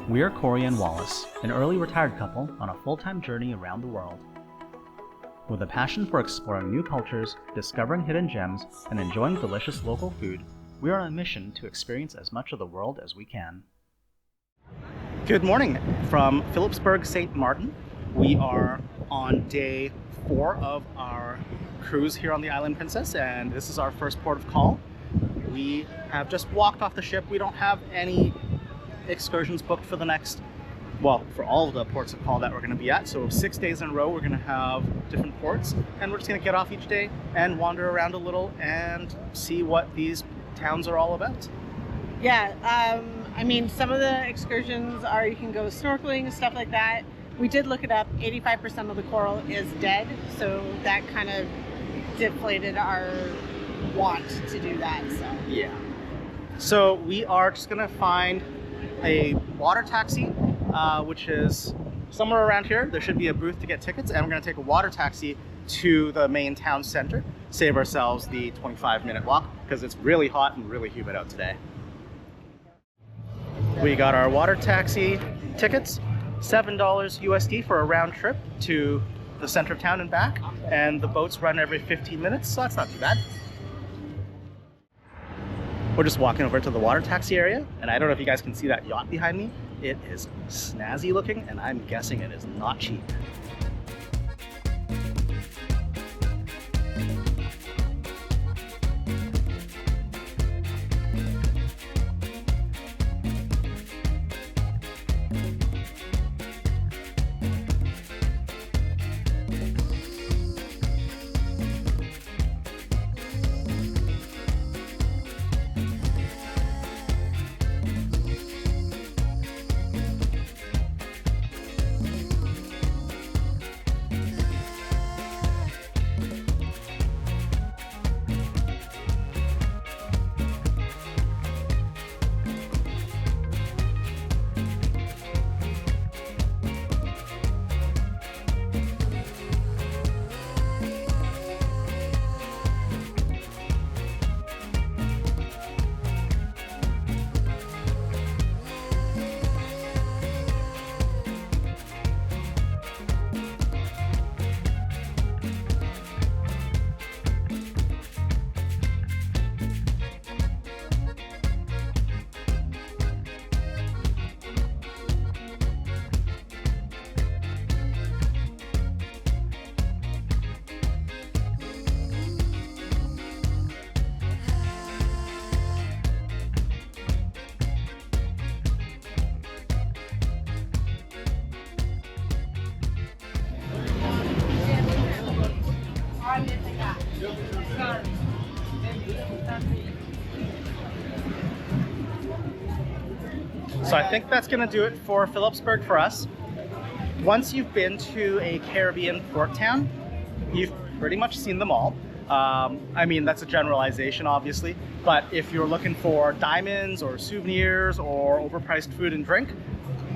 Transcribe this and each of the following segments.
We are Cory and Wallace, an early retired couple on a full-time journey around the world. With a passion for exploring new cultures, discovering hidden gems, and enjoying delicious local food, we are on a mission to experience as much of the world as we can. Good morning from Philipsburg, St. Maarten. We are on day 4 of our cruise here on the Island Princess, and this is our first port of call. We have just walked off the ship. We don't have any excursions booked for the next, well, for all of the ports of call that we're going to be at. So 6 days in a row we're going to have different ports, and we're just going to get off each day and wander around a little and see what these towns are all about. Yeah, I mean, some of the excursions are you can go snorkeling and stuff like that. We did look it up. 85% of the coral is dead, so that kind of deflated our want to do that. So yeah, so we are just going to find a water taxi, which is somewhere around here. There should be a booth to get tickets, and we're going to take a water taxi to the main town center, save ourselves the 25-minute walk because it's really hot and really humid out today. We got our water taxi tickets, $7 USD for a round trip to the center of town and back, and the boats run every 15 minutes, so that's not too bad. We're just walking over to the water taxi area, and I don't know if you guys can see that yacht behind me. It is snazzy looking, and I'm guessing it is not cheap. So I think that's going to do it for Philipsburg for us. Once you've been to a Caribbean port town, you've pretty much seen them all. I mean, that's a generalization, obviously, but if you're looking for diamonds or souvenirs or overpriced food and drink,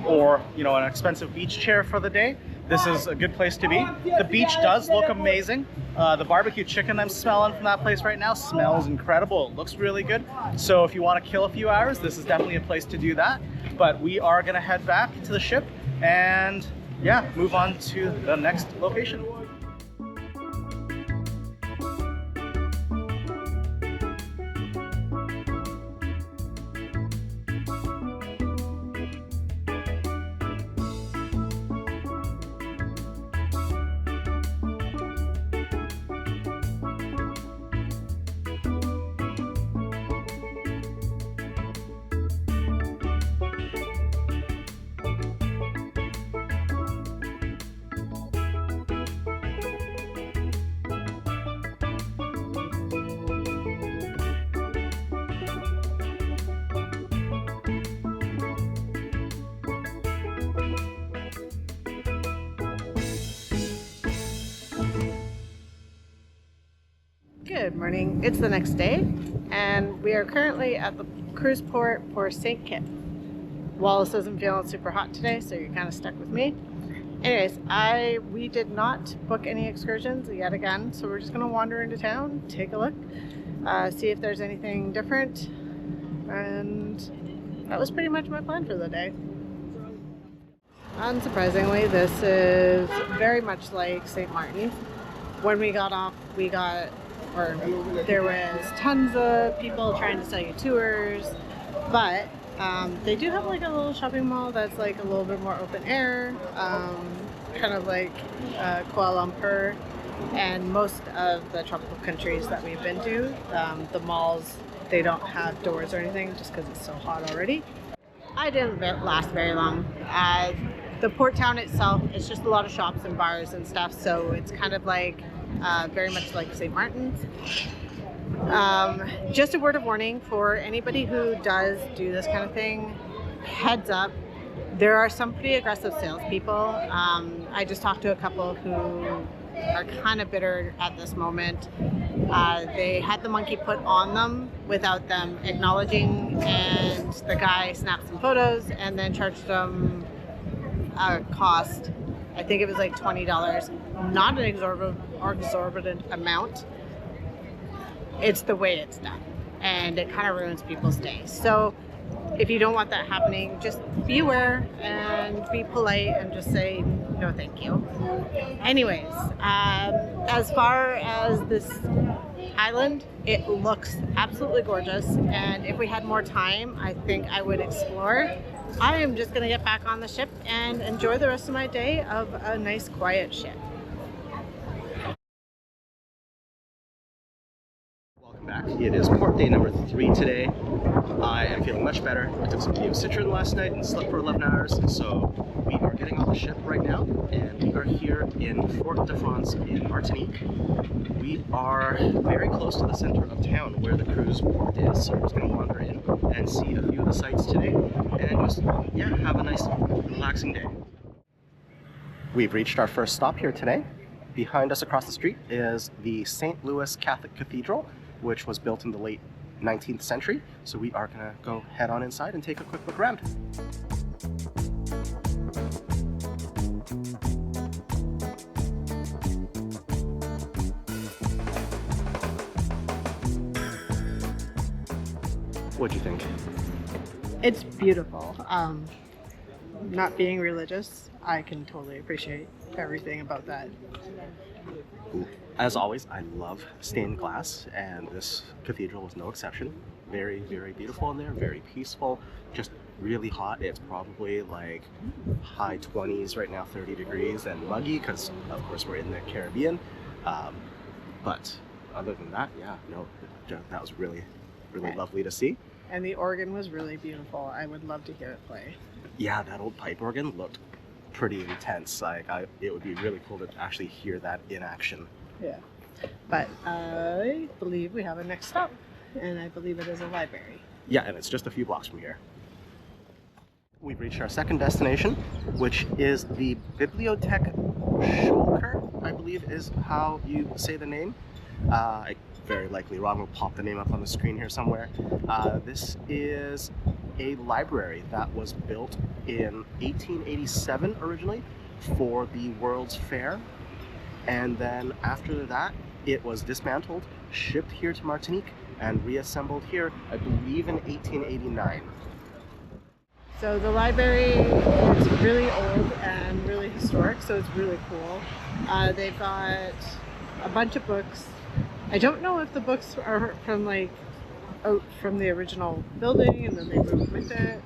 or, you know, an expensive beach chair for the day, this is a good place to be. The beach does look amazing. The barbecue chicken I'm smelling from that place right now smells incredible. It looks really good. So if you want to kill a few hours, this is definitely a place to do that. But we are going to head back to the ship and, yeah, move on to the next location. Good morning. It's the next day, and we are currently at the cruise port for St. Kitts. Wallace isn't feeling super hot today, so you're kind of stuck with me. Anyways, we did not book any excursions yet again, so we're just going to wander into town, take a look, see if there's anything different, and that was pretty much my plan for the day. Unsurprisingly, this is very much like St. Martin. When we got off, there was tons of people trying to sell you tours, but they do have like a little shopping mall that's like a little bit more open air, kind of like Kuala Lumpur and most of the tropical countries that we've been to. The malls, they don't have doors or anything just because it's so hot already. I didn't last very long. The port town itself, it's just a lot of shops and bars and stuff, so it's kind of like very much like St. Martin's. Just a word of warning for anybody who does do this kind of thing, heads up, there are some pretty aggressive salespeople. I just talked to a couple who are kind of bitter at this moment. They had the monkey put on them without them acknowledging, and the guy snapped some photos and then charged them a cost. I think it was like $20, not an exorbitant amount. It's the way it's done, and it kind of ruins people's days. So if you don't want that happening, just be aware and be polite and just say no thank you. Anyways, as far as this island, it looks absolutely gorgeous, and if we had more time, I think I would explore. I am just going to get back on the ship and enjoy the rest of my day of a nice quiet ship. Welcome back. It is port day number 3 today. I am feeling much better. I took some Citron last night and slept for 11 hours, so we are getting off the ship right now, and we are here in Fort de France in Martinique. We are very close to the center of town where the cruise port is, so we're just going to wander in and see a few of the sights today and just, have a nice relaxing day. We've reached our first stop here today. Behind us across the street is the St. Louis Catholic Cathedral, which was built in the late 19th century. So we are gonna go head on inside and take a quick look around. What'd you think? It's beautiful. Not being religious, I can totally appreciate everything about that. As always, I love stained glass, and this cathedral was no exception. Very, very beautiful in there, very peaceful, just really hot. It's probably like high 20s right now, 30 degrees, and muggy because, of course, we're in the Caribbean. But other than that, that was really, really lovely to see. And the organ was really beautiful. I would love to hear it play. Yeah, that old pipe organ looked pretty intense. It would be really cool to actually hear that in action. Yeah, but I believe we have a next stop, and I believe it is a library. Yeah, and it's just a few blocks from here. We've reached our second destination, which is the Bibliothèque Scholker, I believe is how you say the name. I very likely wrong. We'll pop the name up on the screen here somewhere. This is a library that was built in 1887 originally for the World's Fair, and then after that it was dismantled, shipped here to Martinique, and reassembled here, I believe in 1889. So the library is really old and really historic, so it's really cool. They've got a bunch of books. I don't know if the books are from out from the original building and then they moved with it.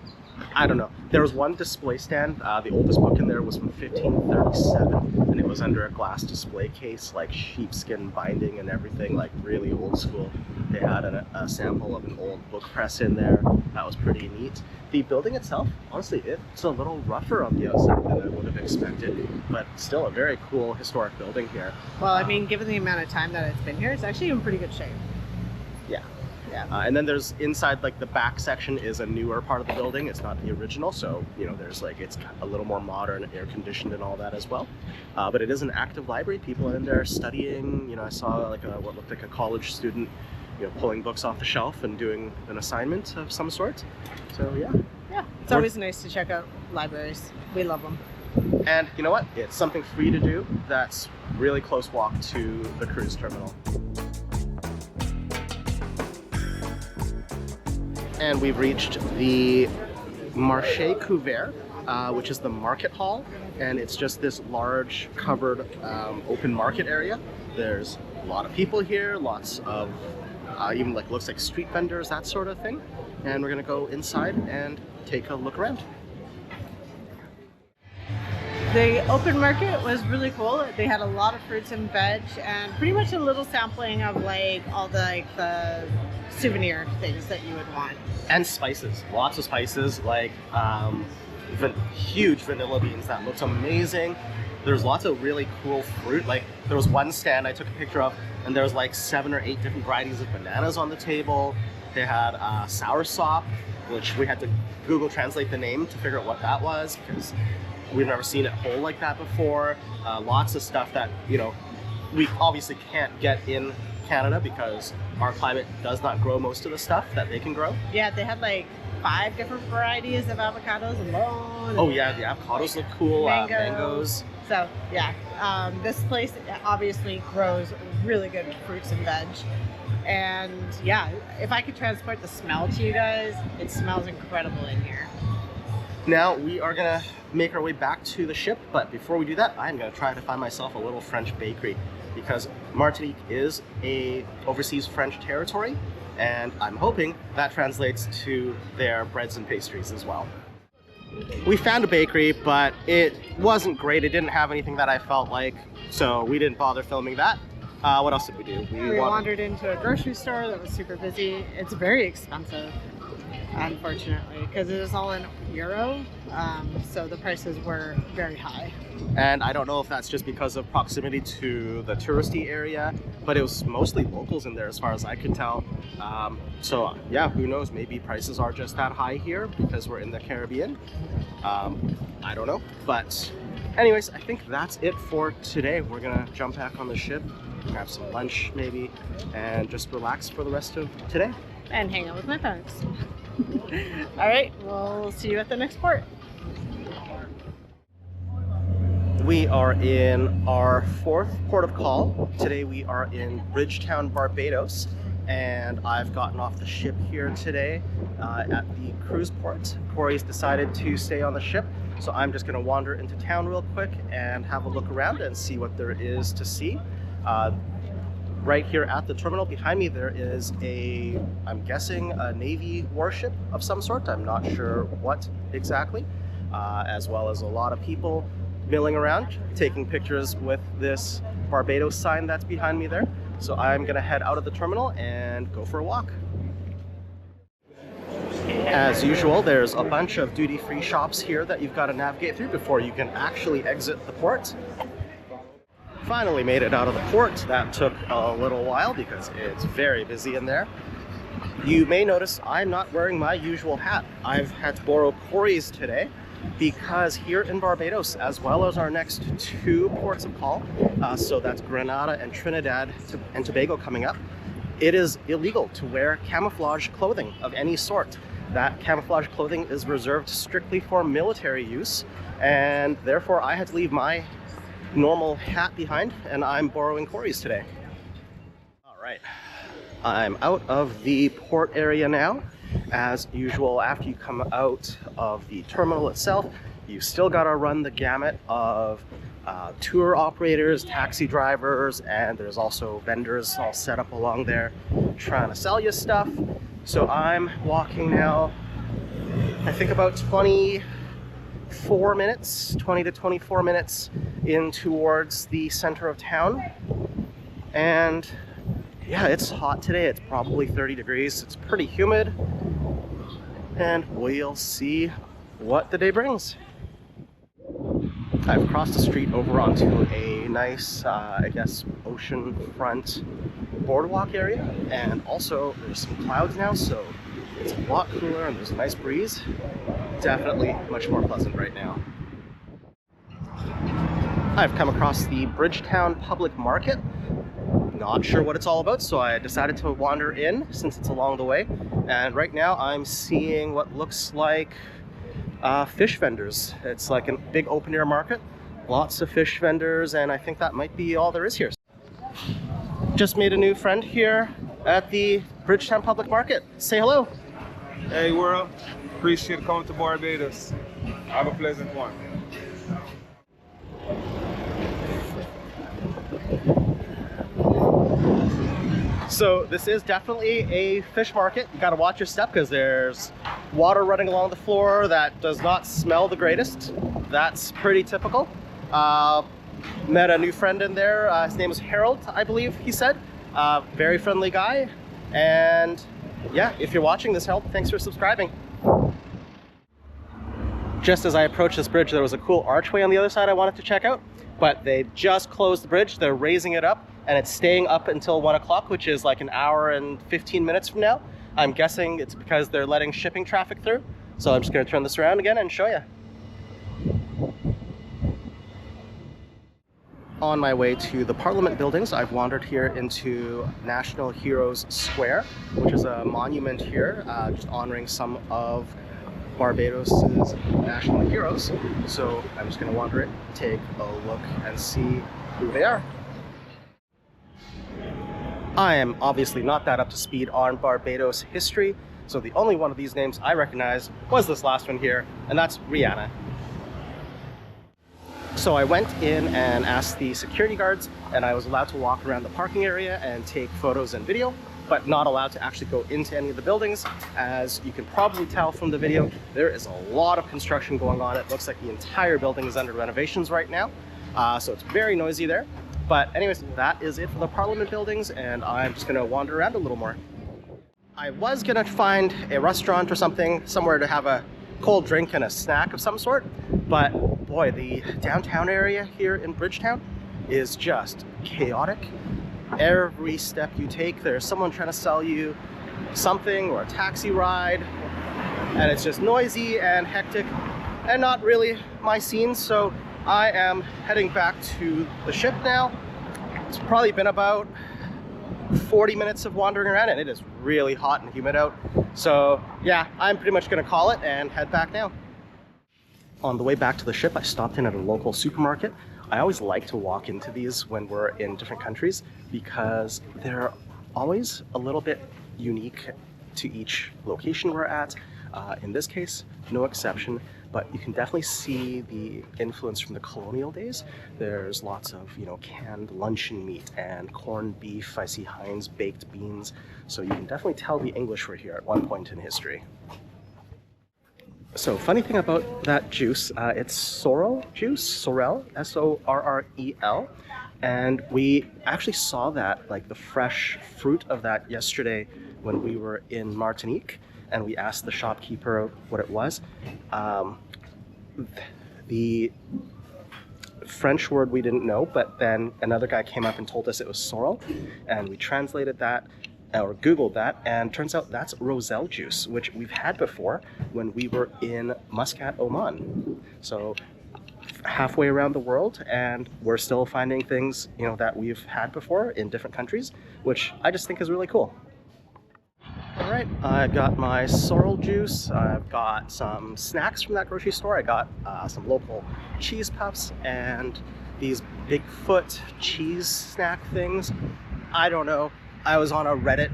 I don't know. There was one display stand. The oldest book in there was from 1537, and it was under a glass display case, like sheepskin binding and everything, like really old school. They had a sample of an old book press in there. That was pretty neat. The building itself, honestly, it's a little rougher on the outside than I would have expected, but still a very cool historic building here. Well, I mean, given the amount of time that it's been here, it's actually in pretty good shape. Yeah. Yeah. And then there's inside, like the back section is a newer part of the building. It's not the original, so you know there's like it's a little more modern, air conditioned, and all that as well. But it is an active library. People are in there studying. You know, I saw like what looked like a college student, you know, pulling books off the shelf and doing an assignment of some sort. So yeah. Yeah, it's always nice to check out libraries. We love them. And you know what? It's something free to do that's really close walk to the cruise terminal. And we've reached the Marché Couvert, which is the market hall. And it's just this large covered open market area. There's a lot of people here, lots of even like looks like street vendors, that sort of thing. And we're gonna go inside and take a look around. The open market was really cool. They had a lot of fruits and veg and pretty much a little sampling of like all the souvenir things that you would want. And spices, lots of spices, like huge vanilla beans that looked amazing. There's lots of really cool fruit. Like there was one stand I took a picture of and there was like 7 or 8 different varieties of bananas on the table. They had soursop, which we had to Google translate the name to figure out what that was because we've never seen it whole like that before. Lots of stuff that, you know, we obviously can't get in Canada because our climate does not grow most of the stuff that they can grow. Yeah, they had like 5 different varieties of avocados alone. Oh yeah, the avocados look cool. Mangoes. So yeah, this place obviously grows really good fruits and veg. And yeah, if I could transport the smell to you guys, it smells incredible in here. Now we are gonna make our way back to the ship, but before we do that, I'm gonna try to find myself a little French bakery because Martinique is a overseas French territory, and I'm hoping that translates to their breads and pastries as well. We found a bakery, but it wasn't great. It didn't have anything that I felt like, so we didn't bother filming that. What else did we do? We wandered into a grocery store that was super busy. It's very expensive, unfortunately, because it is all in euro, so the prices were very high. And I don't know if that's just because of proximity to the touristy area, but it was mostly locals in there as far as I could tell. So yeah, who knows, maybe prices are just that high here because we're in the Caribbean. I don't know, but anyways, I think that's it for today. We're gonna jump back on the ship, grab some lunch maybe, and just relax for the rest of today. And hang out with my parents. All right, we'll see you at the next port. We are in our 4th port of call. Today we are in Bridgetown, Barbados, and I've gotten off the ship here today at the cruise port. Cory's decided to stay on the ship, so I'm just gonna wander into town real quick and have a look around and see what there is to see. Right here at the terminal behind me there is I'm guessing a Navy warship of some sort. I'm not sure what exactly, as well as a lot of people milling around taking pictures with this Barbados sign that's behind me there. So I'm gonna head out of the terminal and go for a walk. As usual, there's a bunch of duty-free shops here that you've got to navigate through before you can actually exit the port. Finally made it out of the port. That took a little while because it's very busy in there. You may notice I'm not wearing my usual hat. I've had to borrow Cory's today because here in Barbados, as well as our next 2 ports of call, so that's Grenada and Trinidad and Tobago coming up, it is illegal to wear camouflage clothing of any sort. That camouflage clothing is reserved strictly for military use, and therefore I had to leave my normal hat behind, and I'm borrowing Cory's today. All right, I'm out of the port area now. As usual, after you come out of the terminal itself, you still gotta run the gamut of tour operators, taxi drivers, and there's also vendors all set up along there trying to sell you stuff. So I'm walking now, I think about 20 to 24 minutes in towards the center of town. And yeah, it's hot today. It's probably 30 degrees. It's pretty humid. And we'll see what the day brings. I've crossed the street over onto a nice, I guess, oceanfront boardwalk area. And also there's some clouds now, so it's a lot cooler and there's a nice breeze. Definitely much more pleasant right now. I've come across the Bridgetown Public Market. Not sure what it's all about, so I decided to wander in since it's along the way. And right now I'm seeing what looks like fish vendors. It's like a big open air market. Lots of fish vendors, and I think that might be all there is here. Just made a new friend here at the Bridgetown Public Market. Say hello. Hey world, appreciate coming to Barbados. Have a pleasant one. So this is definitely a fish market. You gotta watch your step because there's water running along the floor that does not smell the greatest. That's pretty typical. Met a new friend in there. His name is Harold, I believe he said. Very friendly guy. And yeah, if you're watching this, Harold, thanks for subscribing. Just as I approached this bridge, there was a cool archway on the other side I wanted to check out, but they just closed the bridge. They're raising it up, and it's staying up until 1 o'clock, which is like an hour and 15 minutes from now. I'm guessing it's because they're letting shipping traffic through. So I'm just gonna turn this around again and show you. On my way to the Parliament buildings, I've wandered here into National Heroes Square, which is a monument here, just honoring some of Barbados's national heroes. So I'm just gonna wander it, take a look and see who they are. I am obviously not that up to speed on Barbados history, so the only one of these names I recognize was this last one here, and that's Rihanna. So I went in and asked the security guards, and I was allowed to walk around the parking area and take photos and video, but not allowed to actually go into any of the buildings. As you can probably tell from the video, there is a lot of construction going on. It looks like the entire building is under renovations right now, so it's very noisy there. But anyways, that is it for the Parliament buildings, and I'm just gonna wander around a little more. I was gonna find a restaurant or something, somewhere to have a cold drink and a snack of some sort, but boy, the downtown area here in Bridgetown is just chaotic. Every step you take, there's someone trying to sell you something or a taxi ride, and it's just noisy and hectic and not really my scene. So I am heading back to the ship now. It's probably been about 40 minutes of wandering around, and it is really hot and humid out. So yeah, I'm pretty much gonna call it and head back now. On the way back to the ship, I stopped in at a local supermarket. I always like to walk into these when we're in different countries because they're always a little bit unique to each location we're at. In this case, no exception, but you can definitely see the influence from the colonial days. There's lots of, canned luncheon meat and corned beef. I see Heinz baked beans. So you can definitely tell the English were here at one point in history. So funny thing about that juice, it's sorrel juice, sorrel, S-O-R-R-E-L. And we actually saw that, like the fresh fruit of that yesterday when we were in Martinique, and we asked the shopkeeper what it was. The French word we didn't know, but then another guy came up and told us it was sorrel, and we translated that or Googled that, and turns out that's roselle juice, which we've had before when we were in Muscat, Oman. So halfway around the world, and we're still finding things, that we've had before in different countries, which I just think is really cool. All right, I got my sorrel juice. I've got some snacks from that grocery store. I got some local cheese puffs and these Bigfoot cheese snack things. I don't know. I was on a Reddit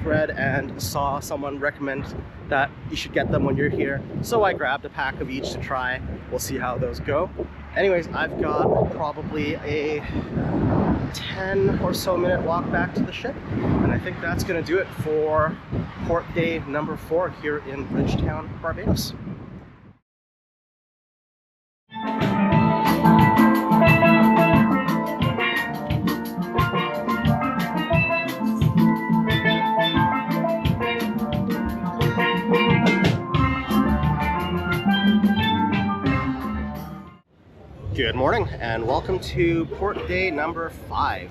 thread and saw someone recommend that you should get them when you're here. So I grabbed a pack of each to try. We'll see how those go. Anyways, I've got probably a 10 or so minute walk back to the ship, and I think that's gonna do it for port day number 4 here in Bridgetown, Barbados. Good morning and welcome to port day number 5.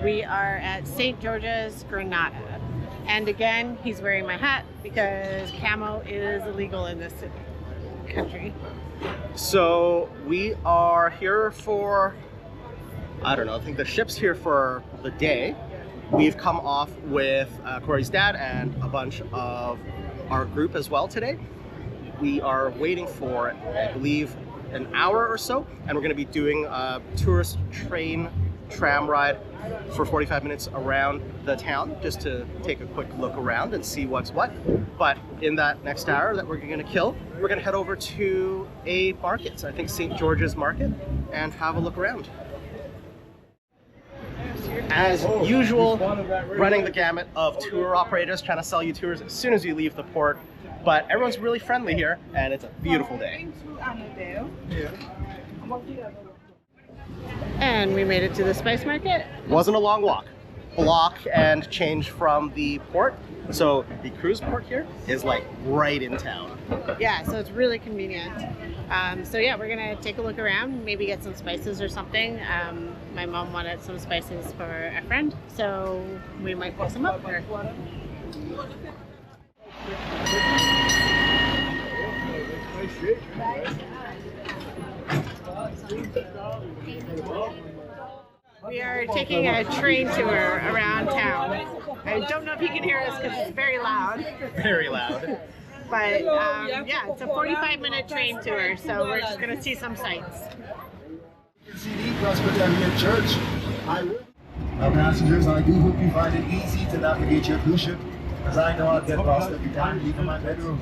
We are at St. George's, Grenada. And again, he's wearing my hat because camo is illegal in this country. So we are here for, I don't know, I think the ship's here for the day. We've come off with Cory's dad and a bunch of our group as well today. We are waiting for, I believe, an hour or so, and we're going to be doing a tourist tram ride for 45 minutes around the town just to take a quick look around and see what's what. But in that next hour that we're going to kill, we're going to head over to a market, I think St. George's Market, and have a look around. As usual, running the gamut of tour operators trying to sell you tours as soon as you leave the port. But everyone's really friendly here, and it's a beautiful day. And we made it to the spice market. Wasn't a long walk. Block and change from the port. So the cruise port here is like right in town. Yeah, so it's really convenient. So yeah, we're gonna take a look around, maybe get some spices or something. My mom wanted some spices for a friend, so we might pick some up for her. We are taking a train tour around town. I don't know if you can hear us because it's very loud. Very loud. But yeah, it's a 45-minute train tour, so we're just going to see some sights. Presbyterian Church. Now, passengers, I do hope you find it easy to navigate your cruise ship, as I know I'll get lost every time leaving my bedroom.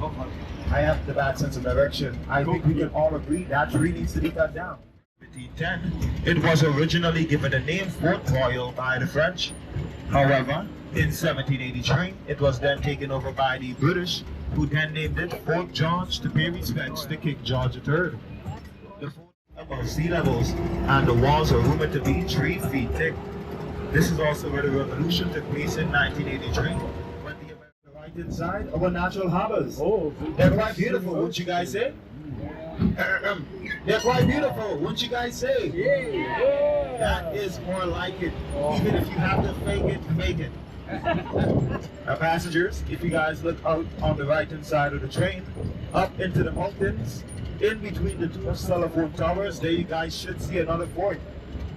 I have the bad sense of direction. I think we can all agree that tree needs to be cut down. 1710, it was originally given the name Fort Royal by the French. However, in 1783, it was then taken over by the British, who then named it Fort George to pay respects to King George III. The fort is above sea levels, and the walls are rumored to be 3 feet thick. This is also where the revolution took place in 1983. When the right inside our natural harbors. Oh, they're quite beautiful, wouldn't you guys say? They're quite beautiful, wouldn't you guys say? Yeah. That is more like it. Even if you have to fake it, make it. Now, passengers, if you guys look out on the right hand side of the train, up into the mountains, in between the 2 telephone towers, there you guys should see another fort.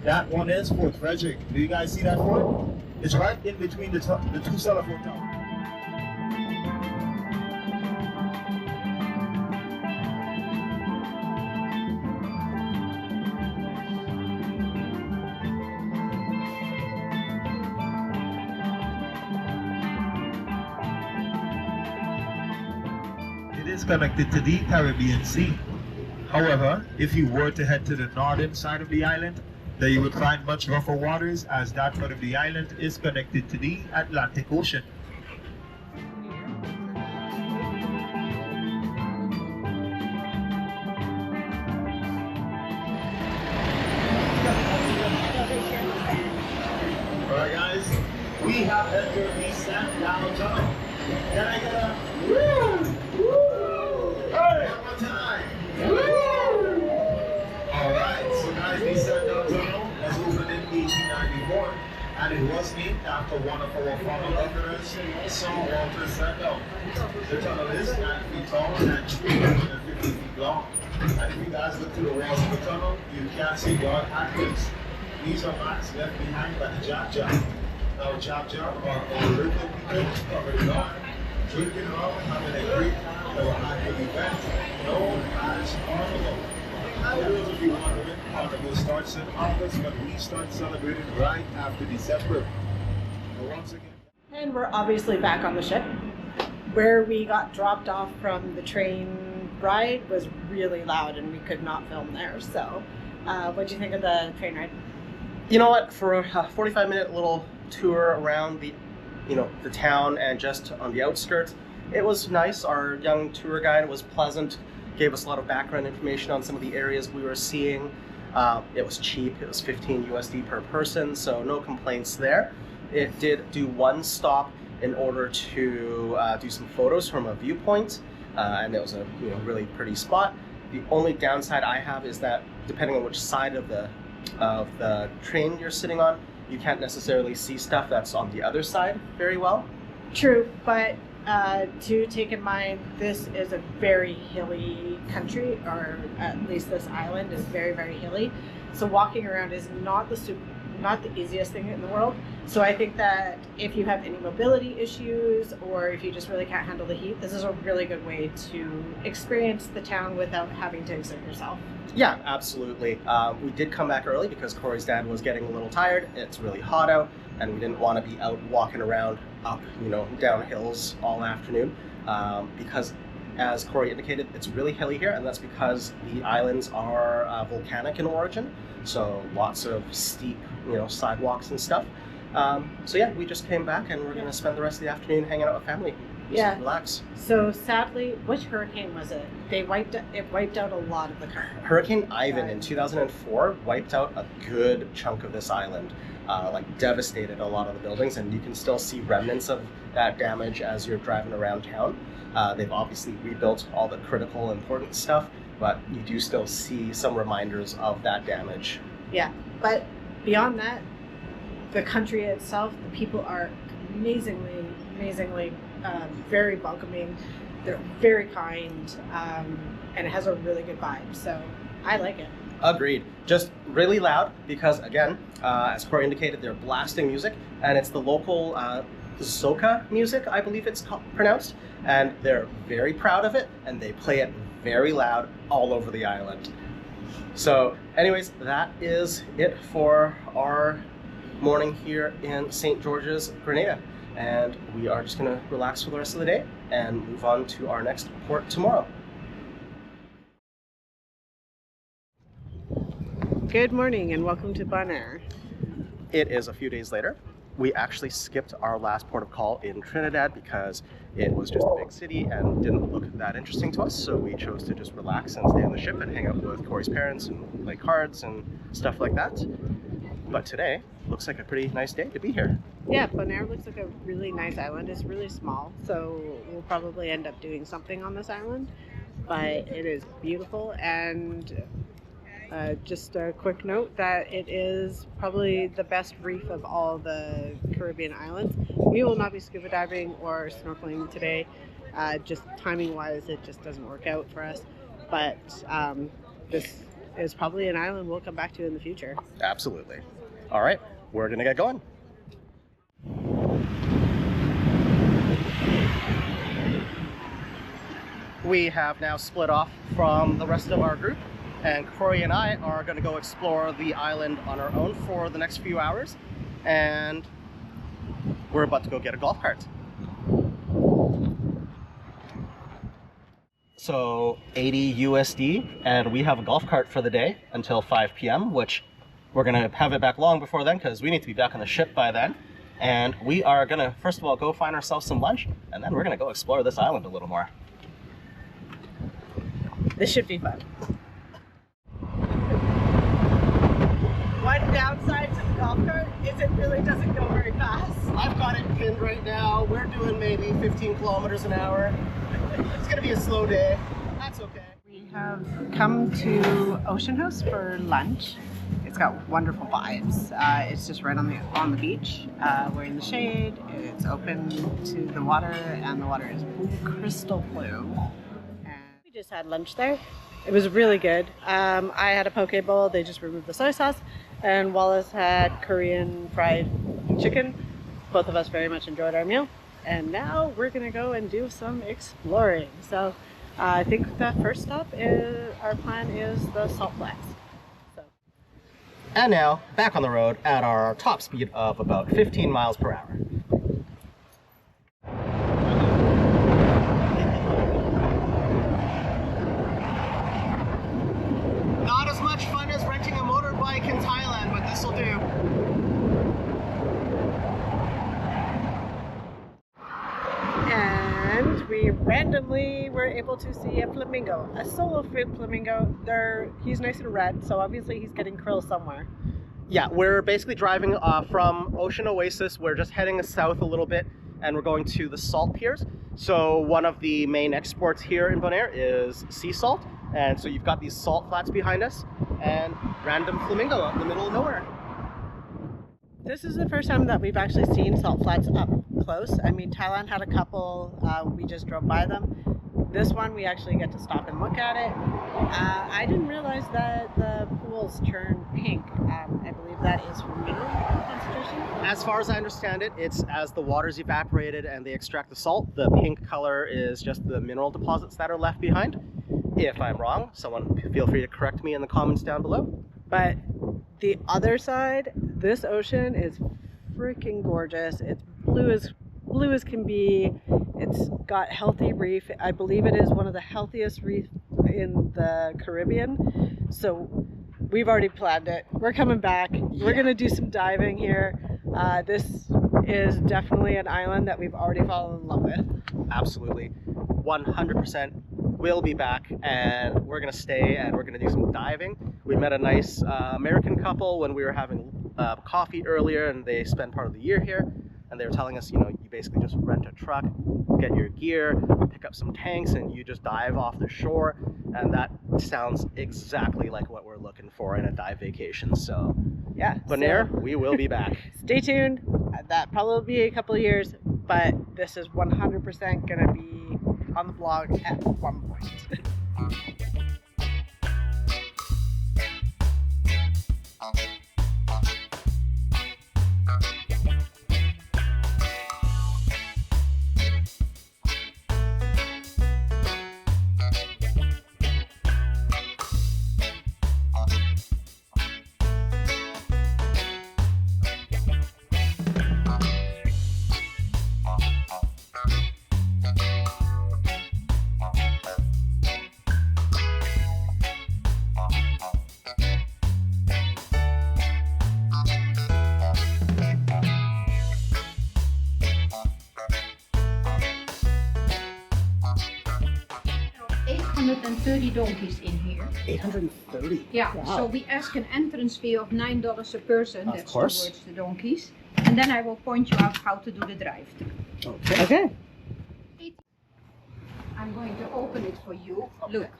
That one is Fort Frederick. Do you guys see that fort? It's right in between the 2 telephone towers. It is connected to the Caribbean Sea. However, if you were to head to the northern side of the island, there you would find much rougher waters, as that part of the island is connected to the Atlantic Ocean. Alright guys, we have entered the Sandown Tunnel. Can I get a woo? Woo! Hey, one more time. Woo! Alright, so guys, the Sandown Tunnel was opened in 1894, and it was named after one of our former governors, Sir Walter Sandown. The tunnel is 9 feet tall and 350 feet long. And if you guys look through the walls of the tunnel, you can see God actors. These are mats left behind by the Jab Jab. Now, Jab Jab are all local people covered in art, drinking rum, having a great time at our annual event known as Carnival. For those of you wondering, Carnival starts in August, but we start celebrating right after December. So once again, And we're obviously back on the ship. Where we got dropped off from the train ride was really loud and we could not film there. So what'd you think of the train ride? You know what? For a 45-minute little tour around the town and just on the outskirts, it was nice. Our young tour guide was pleasant, gave us a lot of background information on some of the areas we were seeing. It was cheap. It was $15 USD per person, so no complaints there. It did do one stop in order to do some photos from a viewpoint, and it was a really pretty spot. The only downside I have is that depending on which side of the train you're sitting on, you can't necessarily see stuff that's on the other side very well. True, but to take in mind, this is a very hilly country, or at least this island is very, very hilly. So walking around is not the easiest thing in the world. So I think that if you have any mobility issues, or if you just really can't handle the heat, this is a really good way to experience the town without having to exert yourself. Yeah, absolutely. We did come back early because Cory's dad was getting a little tired. It's really hot out, and we didn't want to be out walking around up, down hills all afternoon, because as Cory indicated, it's really hilly here, and that's because the islands are volcanic in origin, so lots of steep, sidewalks and stuff. So yeah, we just came back, and we're going to spend the rest of the afternoon hanging out with family. Just relax. So sadly, which hurricane was it? It wiped out a lot of the country. Hurricane Ivan in 2004 wiped out a good chunk of this island, devastated a lot of the buildings, and you can still see remnants of that damage as you're driving around town. They've obviously rebuilt all the critical important stuff, but you do still see some reminders of that damage. Yeah, but beyond that, the country itself, the people are amazingly very welcoming. They're very kind, and it has a really good vibe. So I like it. Agreed. Just really loud because, again, as Cory indicated, they're blasting music, and it's the local soca music, I believe it's pronounced, and they're very proud of it, and they play it very loud all over the island. So anyways, that is it for our morning here in St. George's, Grenada. And we are just going to relax for the rest of the day and move on to our next port tomorrow. Good morning and welcome to Bonaire. It is a few days later. We actually skipped our last port of call in Trinidad because it was just a big city and didn't look that interesting to us, so we chose to just relax and stay on the ship and hang out with Cory's parents and play cards and stuff like that. But today looks like a pretty nice day to be here. Yeah, Bonaire looks like a really nice island. It's really small, so we'll probably end up doing something on this island, but it is beautiful. And just a quick note that it is probably the best reef of all the Caribbean islands. We will not be scuba diving or snorkeling today. Just timing wise, it just doesn't work out for us, but this is probably an island we'll come back to in the future. Absolutely. All right, we're gonna get going. We have now split off from the rest of our group, and Cory and I are going to go explore the island on our own for the next few hours, and we're about to go get a golf cart. So 80 USD, and we have a golf cart for the day until 5 p.m., which we're going to have it back long before then because we need to be back on the ship by then. And we are going to, first of all, go find ourselves some lunch, and then we're going to go explore this island a little more. This should be fun. One downside to the golf cart is it really doesn't go very fast. I've got it pinned right now. We're doing maybe 15 kilometers an hour. It's going to be a slow day. That's okay. We have come to Ocean House for lunch. It's got wonderful vibes. It's just right on the beach. We're in the shade. It's open to the water, and the water is crystal blue. We just had lunch there. It was really good. I had a poke bowl. They just removed the soy sauce, and Wallace had Korean fried chicken. Both of us very much enjoyed our meal, and now we're gonna go and do some exploring. So I think the first stop is, our plan is the salt flats. And now back on the road at our top speed of about 15 miles per hour. Not as much fun as renting a motorbike in Thailand, but this will do. And we randomly were able to see a flamingo, a solo flamingo. He's nice and red, so obviously he's getting krill somewhere. Yeah, we're basically driving from Ocean Oasis. We're just heading south a little bit, and we're going to the salt piers. So one of the main exports here in Bonaire is sea salt, And so you've got these salt flats behind us and random flamingo out in the middle of nowhere. This is the first time that we've actually seen salt flats up close. I mean, Thailand had a couple, we just drove by them. This one, we actually get to stop and look at it. I didn't realize that the pools turn pink. I believe that is from mineral concentration. As far as I understand it, it's as the water's evaporated and they extract the salt, the pink color is just the mineral deposits that are left behind. If I'm wrong, someone feel free to correct me in the comments down below. But the other side, this ocean is freaking gorgeous. It's blue as can be. It's got healthy reef. I believe it is one of the healthiest reefs in the Caribbean. So we've already planned it. We're coming back. We're going to do some diving here. This is definitely an island that we've already fallen in love with. Absolutely. 100%. We'll be back and we're going to stay and we're going to do some diving. We met a nice American couple when we were having coffee earlier, and they spend part of the year here. And they were telling us, you know, you basically just rent a truck, get your gear, pick up some tanks, and you just dive off the shore. And that sounds exactly like what we're looking for in a dive vacation. So yeah, Bonaire, we will be back. Stay tuned. That probably will be a couple of years, but this is 100% going to be on the blog at one point. And 30 donkeys in here. 830? Yeah, wow. So we ask an entrance fee of $9 a person, Of that's course. towards the donkeys. And then I will point you out how to do the drive-through. Okay. I'm going to open it for you. Okay. Look,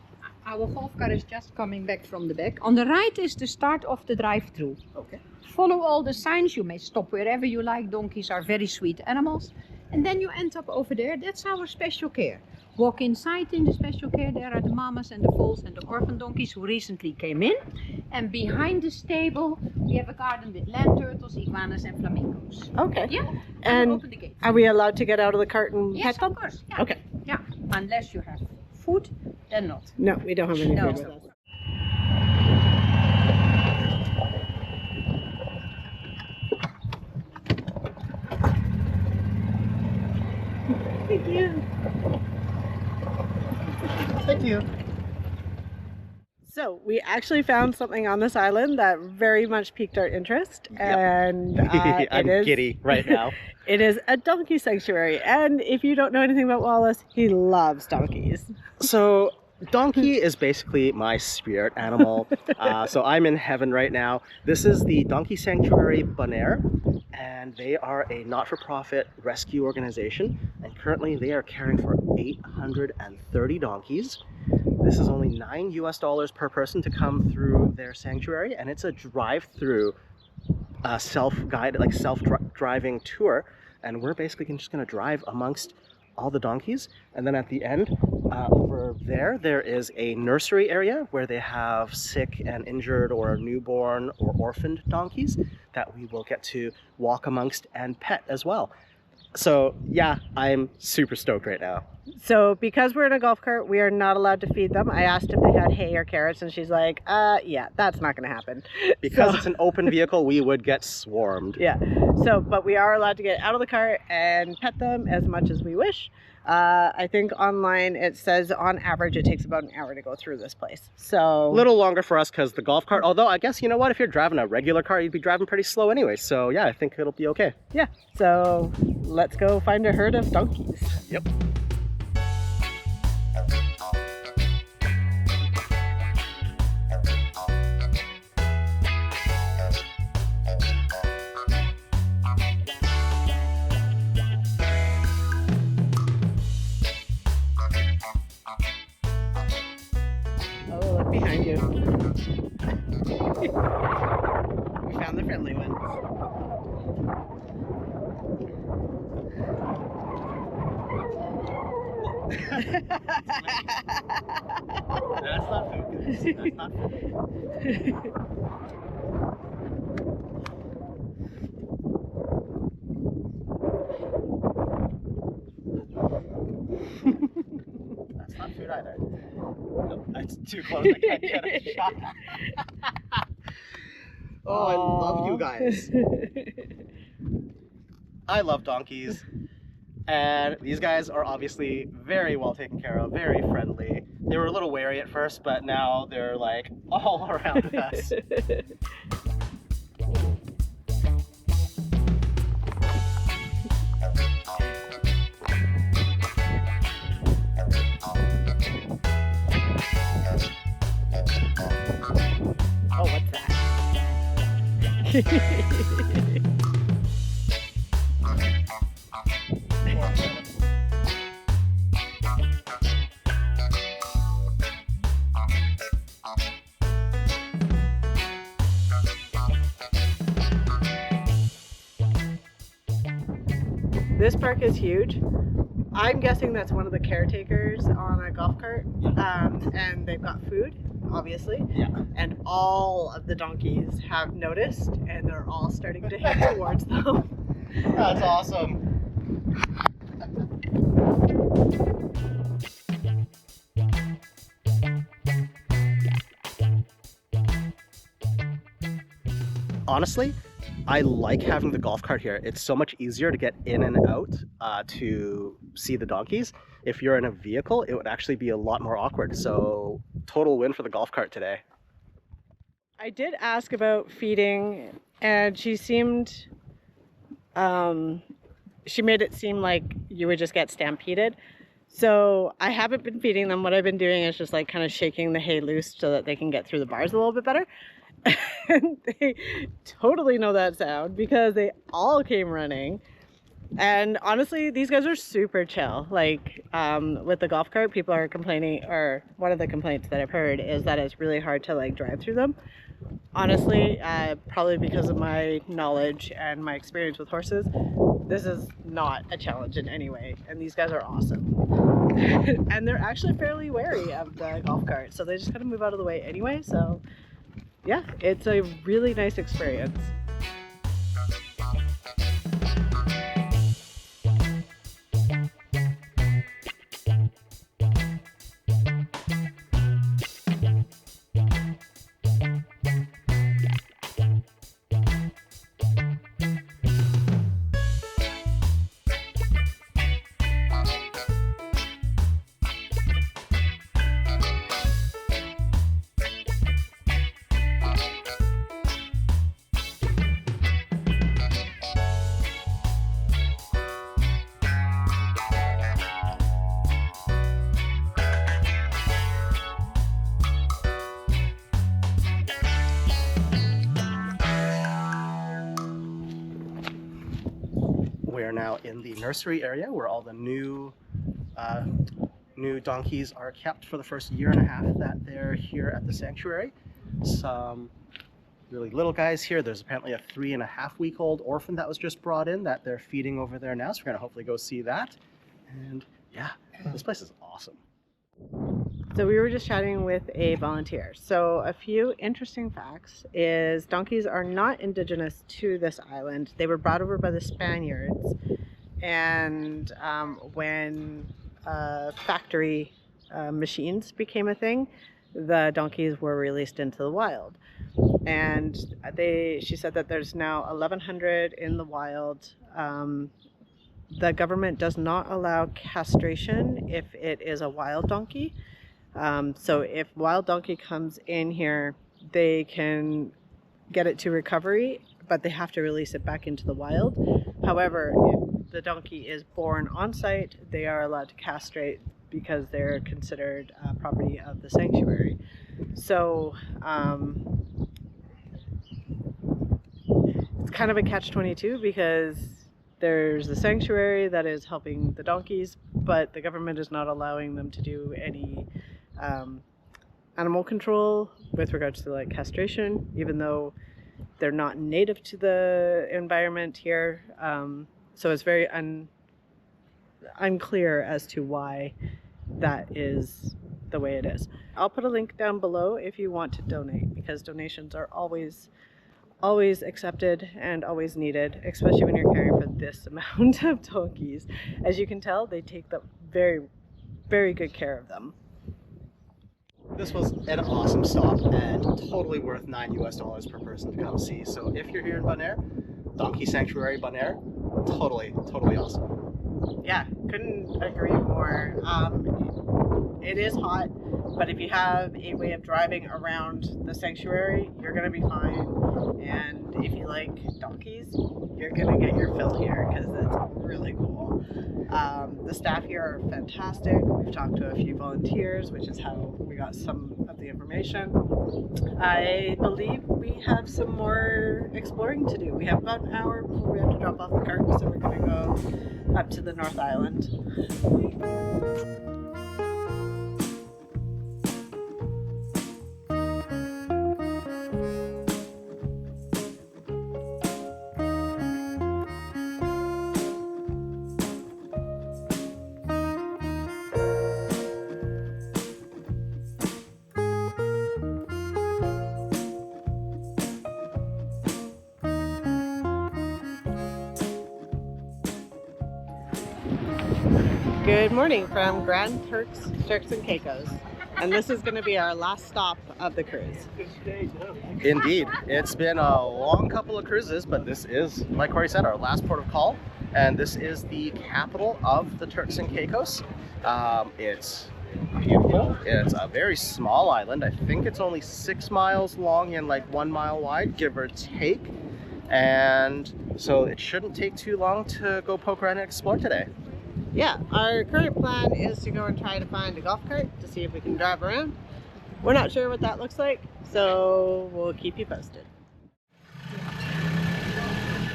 our golf car is just coming back from the back. On the right is the start of the drive-through. Okay. Follow all the signs, you may stop wherever you like. Donkeys are very sweet animals. And then you end up over there, that's our special care. Walk inside in the special care, there are the mamas and the foals and the orphan donkeys who recently came in. And behind the stable, we have a garden with land turtles, iguanas and flamingos. Okay. Yeah, And open the gate. are we allowed to get out of the cart and Yes, pet them? of course. Yeah. Okay. Yeah, unless you have food, then not. No, we don't have any No. food with us. Thank you. Thank you. So we actually found something on this island that very much piqued our interest, and I'm it is giddy right now. It is a donkey sanctuary, and if you don't know anything about Wallace, he loves donkeys. So donkey is basically my spirit animal. So I'm in heaven right now. This is the Donkey Sanctuary Bonaire, and they are a not-for-profit rescue organization, and currently they are caring for 830 donkeys. This is only $9 US per person to come through their sanctuary, and it's a drive-through self-guided, like self-driving tour, and we're basically just going to drive amongst all the donkeys. And then at the end, over there is a nursery area where they have sick and injured or newborn or orphaned donkeys that we will get to walk amongst and pet as well. So yeah, I'm super stoked right now. So because we're in a golf cart, we are not allowed to feed them. I asked if they had hay or carrots, and she's like, yeah, that's not going to happen. Because it's an open vehicle, we would get swarmed. Yeah. So, but we are allowed to get out of the cart and pet them as much as we wish. I think online it says on average it takes about an hour to go through this place. So A little longer for us because the golf cart, although I guess, you know what, if you're driving a regular car, you'd be driving pretty slow anyway. So yeah, I think it'll be okay. yeah. So let's go find a herd of donkeys. Yep. We found the friendly ones. That's not focus. That's not focus. That's not food either. Nope, that's too close. I can't get a shot. Oh, I love you guys. I love donkeys. And these guys are obviously very well taken care of, very friendly. They were a little wary at first, but now they're like all around us. Oh, what's that? This park is huge. I'm guessing that's one of the caretakers on a golf cart, and they've got food, obviously. Yeah. And all of the donkeys have noticed, and they're all starting to head towards them. That's awesome. Honestly, I like having the golf cart here. It's so much easier to get in and out to see the donkeys. If you're in a vehicle, it would actually be a lot more awkward. So total win for the golf cart today. I did ask about feeding, and she seemed, she made it seem like you would just get stampeded. So I haven't been feeding them. What I've been doing is just like kind of shaking the hay loose so that they can get through the bars a little bit better. And they totally know that sound because they all came running. And honestly, these guys are super chill. Like with the golf cart, people are complaining, or one of the complaints that I've heard is that it's really hard to like drive through them. Honestly, probably because of my knowledge and my experience with horses, this is not a challenge in any way. And these guys are awesome. And they're actually fairly wary of the golf cart, so they just kind of move out of the way anyway. So yeah, it's a really nice experience. We're now in the nursery area where all the new donkeys are kept for the first year and a half that they're here at the sanctuary. Some really little guys here. There's apparently a 3.5-week-old orphan that was just brought in that they're feeding over there now. So we're gonna hopefully go see that. And yeah, this place is awesome. So we were just chatting with a volunteer. So a few interesting facts is donkeys are not indigenous to this island. They were brought over by the Spaniards, and when factory machines became a thing, the donkeys were released into the wild. And she said that there's now 1,100 in the wild. The government does not allow castration if it is a wild donkey. So if wild donkey comes in here, they can get it to recovery, but they have to release it back into the wild. However, if the donkey is born on site, they are allowed to castrate because they're considered property of the sanctuary. So it's kind of a catch-22 because there's the sanctuary that is helping the donkeys, but the government is not allowing them to do any animal control with regards to like castration, even though they're not native to the environment here. So it's very unclear as to why that is the way it is. I'll put a link down below if you want to donate, because donations are always accepted and always needed, especially when you're caring for this amount of donkeys. As you can tell, they take the very, very good care of them. This was an awesome stop and totally worth $9 per person to come see. So if you're here in Bonaire, Donkey Sanctuary Bonaire, totally awesome. Yeah, couldn't agree more. It is hot, but if you have a way of driving around the sanctuary, you're going to be fine. And if you like donkeys, you're going to get your fill here because it's really cool. The staff here are fantastic. We've talked to a few volunteers, which is how we got some of the information. I believe we have some more exploring to do. We have about an hour before we have to drop off the cart, so we're going to go up to the North Island. Good morning from Grand Turks and Caicos, and this is going to be our last stop of the cruise. Indeed, it's been a long couple of cruises, but this is, like Cory said, our last port of call, and this is the capital of the Turks and Caicos. It's beautiful. It's a very small island. I think it's only 6 miles long and like 1 mile wide, give or take, and so it shouldn't take too long to go poke around and explore today. Yeah, our current plan is to go and try to find a golf cart to see if we can drive around. We're not sure what that looks like, so we'll keep you posted.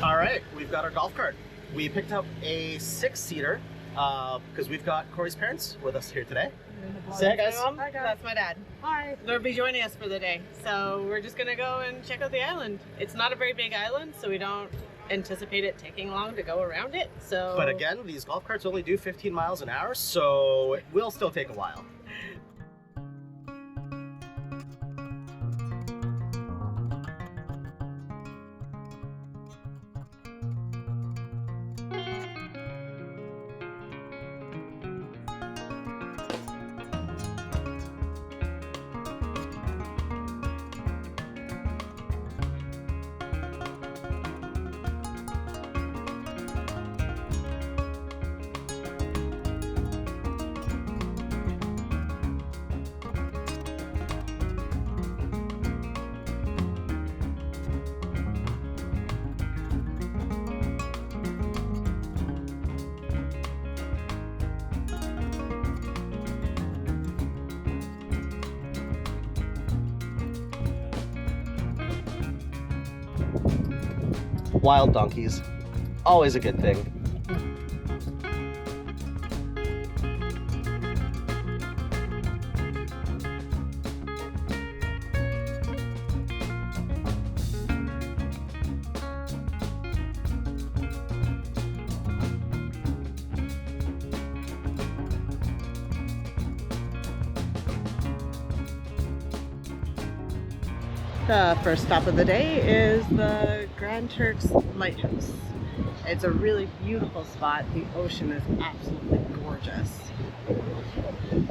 All right, we've got our golf cart. We picked up a 6-seater because we've got Cory's parents with us here today. Say hi, guys. Hi, guys. That's my dad. Hi. They'll be joining us for the day, so we're just gonna go and check out the island. It's not a very big island, so we don't anticipate it taking long to go around it. So, but again, these golf carts only do 15 miles an hour, so it will still take a while. Wild donkeys, always a good thing. The first stop of the day is the Grand Turk's lighthouse. It's a really beautiful spot. The ocean is absolutely gorgeous.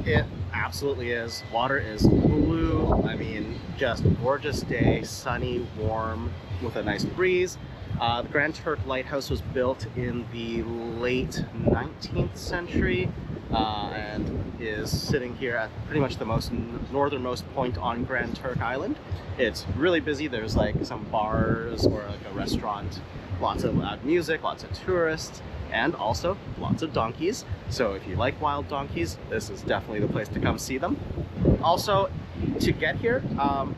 It absolutely is. Water is blue. I mean, just gorgeous day, sunny, warm, with a nice breeze. The Grand Turk Lighthouse was built in the late 19th century and is sitting here at pretty much the most northernmost point on Grand Turk Island. It's really busy. There's like some bars or like a restaurant, lots of loud music, lots of tourists, and also lots of donkeys. So if you like wild donkeys, this is definitely the place to come see them. Also, to get here,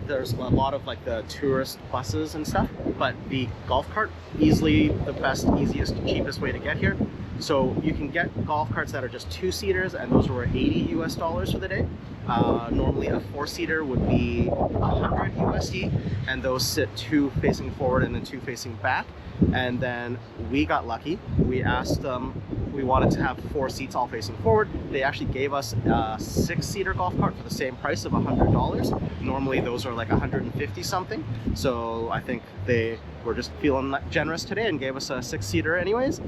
there's a lot of like the tourist buses and stuff, but the golf cart, easily the best, easiest, cheapest way to get here. So you can get golf carts that are just 2-seaters, and those were $80 US for the day. Normally a 4-seater would be $100 USD, and those sit 2 facing forward and then 2 facing back. And then we got lucky. We asked them, we wanted to have 4 seats all facing forward. They actually gave us a 6-seater golf cart for the same price of $100. Normally those are like 150 something. So I think they were just feeling generous today and gave us a 6-seater anyways.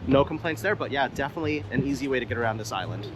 No complaints there, but yeah, definitely an easy way to get around this island.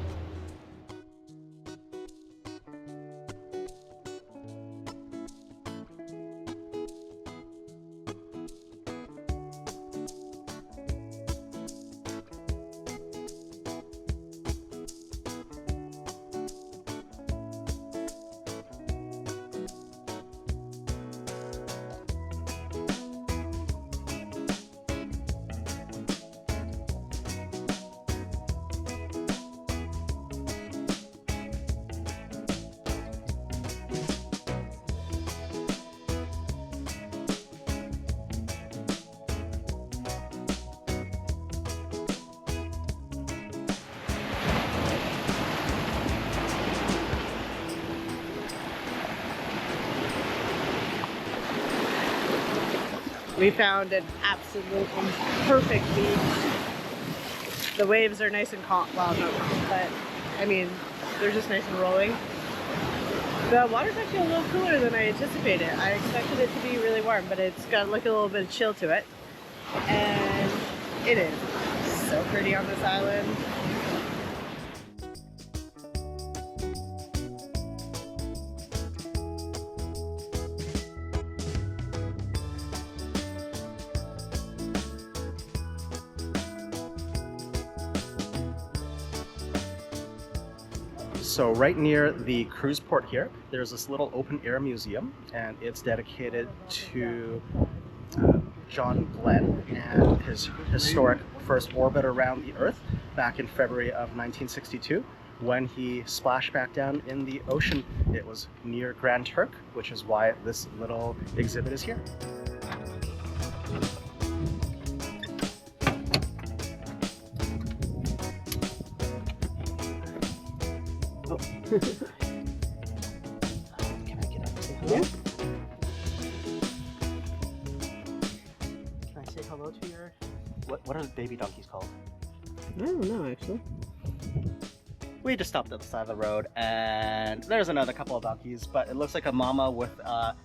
We found an absolutely perfect beach. The waves are nice and calm, well, not calm, but I mean, they're just nice and rolling. The water's actually a little cooler than I anticipated. I expected it to be really warm, but it's got like a little bit of chill to it. And it is so pretty on this island. So right near the cruise port here, there's this little open air museum, and it's dedicated to John Glenn and his historic first orbit around the Earth back in February of 1962 when he splashed back down in the ocean. It was near Grand Turk, which is why this little exhibit is here. Can I get up and say hello? Yeah. Can I say hello to your... What are the baby donkeys called? I don't know, actually. We just stopped at the side of the road, and there's another couple of donkeys, but it looks like a mama with a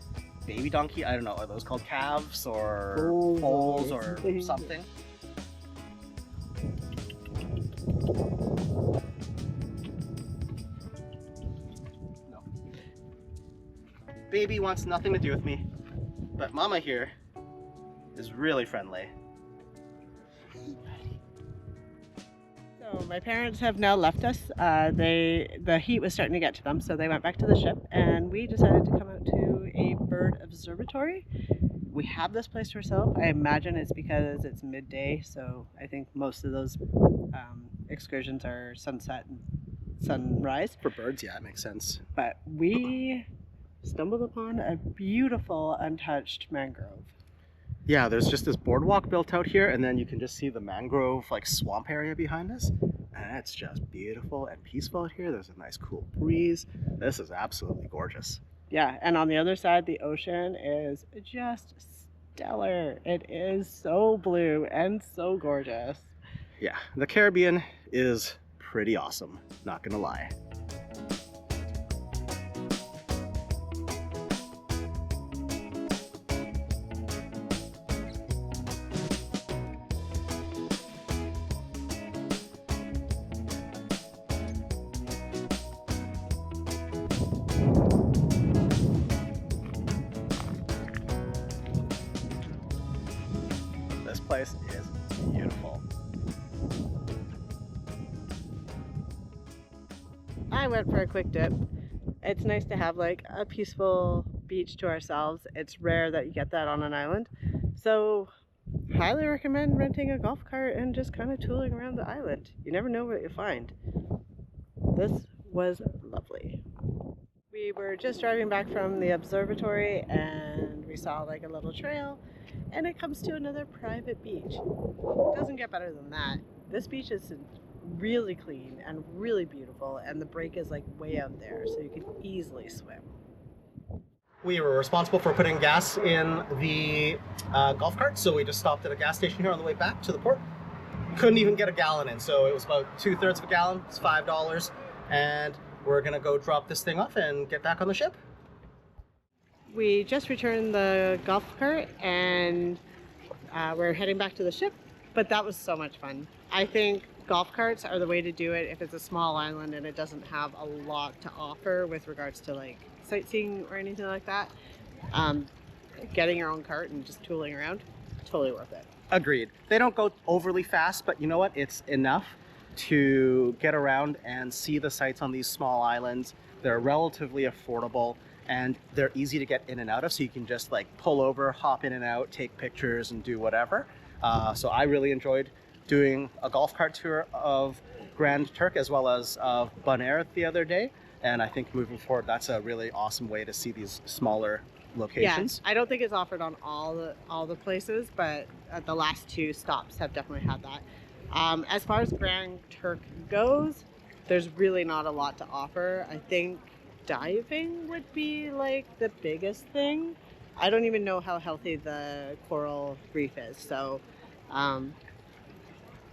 baby donkey. I don't know, are those called calves or foals or something? Baby wants nothing to do with me, but mama here is really friendly. So my parents have now left us. The heat was starting to get to them, so they went back to the ship, and we decided to come out to a bird observatory. We have this place to ourselves. I imagine it's because it's midday, so I think most of those excursions are sunset and sunrise. For birds, yeah, it makes sense. But we stumbled upon a beautiful untouched mangrove. Yeah, there's just this boardwalk built out here, and then you can just see the mangrove like swamp area behind us, and it's just beautiful and peaceful out here. There's a nice cool breeze. This is absolutely gorgeous. Yeah, and on the other side, the ocean is just stellar. It is so blue and so gorgeous. Yeah, the Caribbean is pretty awesome, not gonna lie. This place is beautiful. I went for a quick dip. It's nice to have like a peaceful beach to ourselves. It's rare that you get that on an island. So highly recommend renting a golf cart and just kind of tooling around the island. You never know what you find. This was lovely. We were just driving back from the observatory and we saw like a little trail, and it comes to another private beach. It doesn't get better than that. this beach is really clean and really beautiful, and the break is like way out there, so you can easily swim. We were responsible for putting gas in the golf cart, so we just stopped at a gas station here on the way back to the port. Couldn't even get a gallon in, so it was about 2/3 of a gallon. It's $5, and we're gonna go drop this thing off and get back on the ship. We just returned the golf cart, and we're heading back to the ship, but that was so much fun. I think golf carts are the way to do it if it's a small island and it doesn't have a lot to offer with regards to like sightseeing or anything like that. Getting your own cart and just tooling around, totally worth it. Agreed. They don't go overly fast, but you know what? It's enough to get around and see the sights on these small islands. They're relatively affordable and they're easy to get in and out of, so you can just like pull over, hop in and out, take pictures and do whatever. So I really enjoyed doing a golf cart tour of Grand Turk as well as of Bonaire the other day, and I think moving forward that's a really awesome way to see these smaller locations. Yeah, I don't think it's offered on all the places, but the last two stops have definitely had that. As far as Grand Turk goes, there's really not a lot to offer. I think diving would be like the biggest thing. I don't even know how healthy the coral reef is, so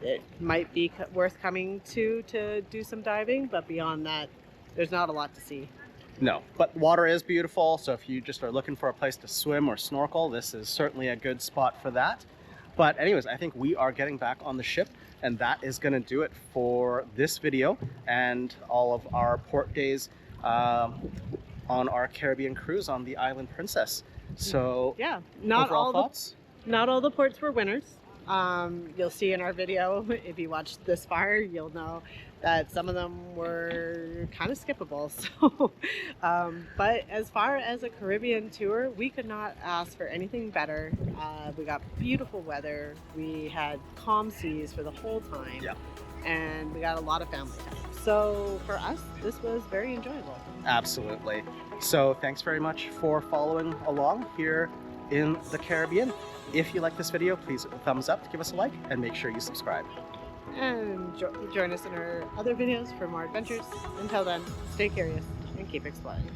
it might be worth coming to do some diving, but beyond that, there's not a lot to see. No, but water is beautiful, so if you just are looking for a place to swim or snorkel, this is certainly a good spot for that. But anyways, I think we are getting back on the ship, and that is going to do it for this video and all of our port days on our Caribbean cruise on the Island Princess. So yeah, not overall all thoughts? Not all the ports were winners. You'll see in our video, if you watched this far, you'll know that some of them were kind of skippable. So, but as far as a Caribbean tour, we could not ask for anything better. We got beautiful weather. We had calm seas for the whole time. Yeah. And we got a lot of family time. So for us, this was very enjoyable. Absolutely. So thanks very much for following along here in the Caribbean. If you like this video, please thumbs up, give us a like, and make sure you subscribe. And join us in our other videos for more adventures. Until then, stay curious and keep exploring.